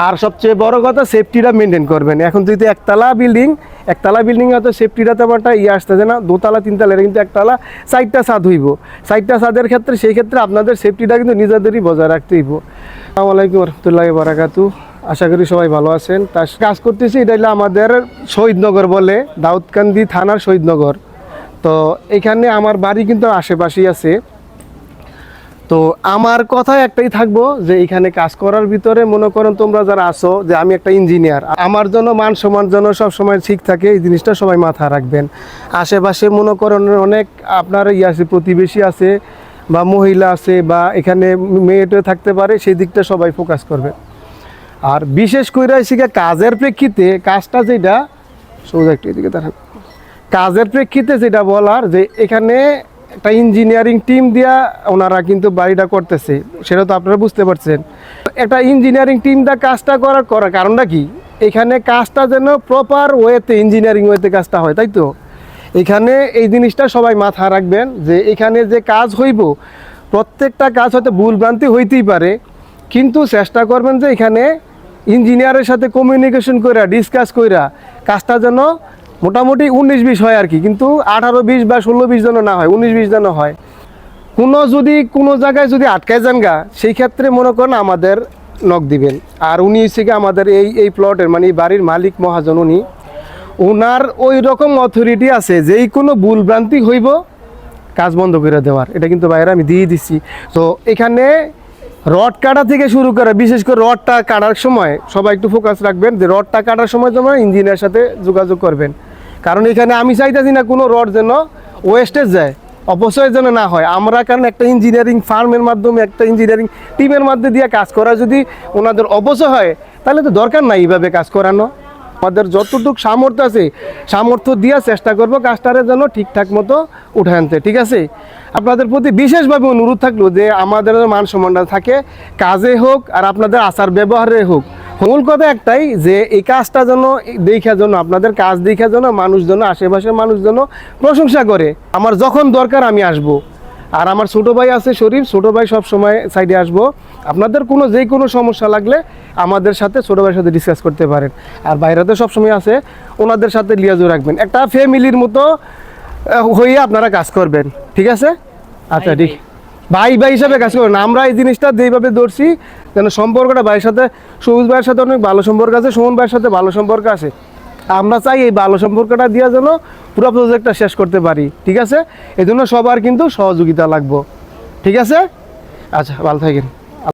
আর সবচেয়ে বড় কথা সেফটিটা মেনটেন করবেন। এখন যদি একতলা বিল্ডিং হয়তো সেফটিটা তেমন একটা আসতেছে না, দোতলা তিনতলা, এটা কিন্তু একতলা 4টা ছাদ হইব। 4টা ছাদের ক্ষেত্রে সেই ক্ষেত্রে আপনাদের সেফটিটা কিন্তু নিজেদেরই বজায় রাখতে হইব। আসসালামু আলাইকুম রহমতুল্লাহি বারাকাতু। আশা করি সবাই ভালো আছেন। তার কাজ করতেছি, এটা হলো আমাদের শহীদনগর বলে, দাউদকান্দি থানার শহীদনগর। তো এখানে আমার বাড়ি কিন্তু আশেপাশেই আছে। তো আমার কথা একটাই থাকবো যে এখানে কাজ করার ভিতরে মনে করেন তোমরা যারা আসো যে আমি একটা ইঞ্জিনিয়ার, আমার জন্য মান সম্মান জন্য সবসময় ঠিক থাকে, এই জিনিসটা সবাই মাথায় রাখবেন। আশেপাশে মনে করেন অনেক আপনার আছে, প্রতিবেশী আছে বা মহিলা আছে বা এখানে মেয়েটা থাকতে পারে, সেই দিকটা সবাই ফোকাস করবে। আর বিশেষ করে শিখে কাজের প্রেক্ষিতে কাজটা যেটা সোজা একটু এদিকে দেখা, কাজের প্রেক্ষিতে যেটা বলার যে এখানে একটা ইঞ্জিনিয়ারিং টিম দিয়া ওনারা কিন্তু বাড়িটা করতেছে, সেটা তো আপনারা বুঝতে পারছেন। একটা ইঞ্জিনিয়ারিং টিম দা কাজটা করার কারণটা কি, এখানে কাজটা যেন প্রপার ওয়েতে ইঞ্জিনিয়ারিং ওয়েতে কাজটা হয়, তাই তো। এখানে এই জিনিসটা সবাই মাথায় রাখবেন যে এখানে যে কাজ হইব, প্রত্যেকটা কাজ হয়তো ভুলভ্রান্তি হইতেই পারে, কিন্তু চেষ্টা করবেন যে এখানে ইঞ্জিনিয়ারের সাথে কমিউনিকেশন কইরা ডিসকাস কইরা কাজটা যেন মোটামুটি 19-20 হয় আর কি, কিন্তু 18-20 বা 16-20 যেন না হয়, 19-20 যেন হয়। কোনো জায়গায় যদি আটকায় যান গা, সেই ক্ষেত্রে মনে করেন আমাদের নক দিবেন। আর উনি হচ্ছে কি আমাদের এই প্লটের মানে বাড়ির মালিক মহাজন, ওনার ওই রকম অথরিটি আছে যেই কোনো ভুলভ্রান্তি হইব কাজ বন্ধ করে দেওয়ার, এটা কিন্তু বাইরে আমি দিয়ে দিচ্ছি। তো এখানে রড কাটা থেকে শুরু করে, বিশেষ করে রডটা কাটার সময় সবাই একটু ফোকাস রাখবেন যে রডটা কাটার সময় যেন ইঞ্জিনিয়ারের সাথে যোগাযোগ করবেন। কারণ এখানে আমি চাইতেছি না কোনো রড যেন ওয়েস্টেজ যায়, অপচয় যেন না হয়। আমরা কারণ একটা ইঞ্জিনিয়ারিং ফার্মের মাধ্যমে, একটা ইঞ্জিনিয়ারিং টিমের মধ্যে দিয়ে কাজ করা যদি ওনাদের অপচয় হয়, তাহলে তো দরকার নাই এইভাবে কাজ করানো। আমাদের যতটুকু সামর্থ্য আছে, সামর্থ্য দিয়ে চেষ্টা করব কাজটারে যেন ঠিকঠাক মতো উঠে আনতে, ঠিক আছে। আপনাদের প্রতি বিশেষভাবে অনুরোধ থাকলো যে আমাদের মান সম্মানটা থাকে, কাজে হোক আর আপনাদের আচার ব্যবহারে হোক। মূল কথা একটাই যে এই কাজটা যেন দেখার জন্য, আপনাদের কাজ দেখার জন্য মানুষজন, আশেপাশের মানুষজন প্রশংসা করে। আমার যখন দরকার আমি আসব। আর আমার ছোটো ভাই আছে শরীফ, ছোটো ভাই সব সময় সাইডে আসবো। আপনাদের যে কোনো সমস্যা লাগলে আমাদের সাথে ছোটো ভাইয়ের সাথে ডিসকাস করতে পারেন। আর বাইরেতে সবসময় আছে, ওনাদের সাথে লিয়াজও রাখবেন, একটা ফ্যামিলির মতো হয়ে আপনারা কাজ করবেন, ঠিক আছে। আচ্ছা ঠিক, ভাই হিসাবে কাজ করবেন। আমরা এই জিনিসটা যেইভাবে ধরছি যেন সম্পর্কটা ভাইয়ের সাথে, সবুজ ভাইয়ের সাথে অনেক ভালো সম্পর্ক আছে, সুমন ভাইয়ের সাথে ভালো সম্পর্ক আছে। আমরা চাই এই ভালো সম্পর্কটা দিয়ে যেন পুরো প্রজেক্টটা শেষ করতে পারি, ঠিক আছে। এই জন্য সবার কিন্তু সহযোগিতা লাগবে, ঠিক আছে। আচ্ছা, ভালো থাকেন।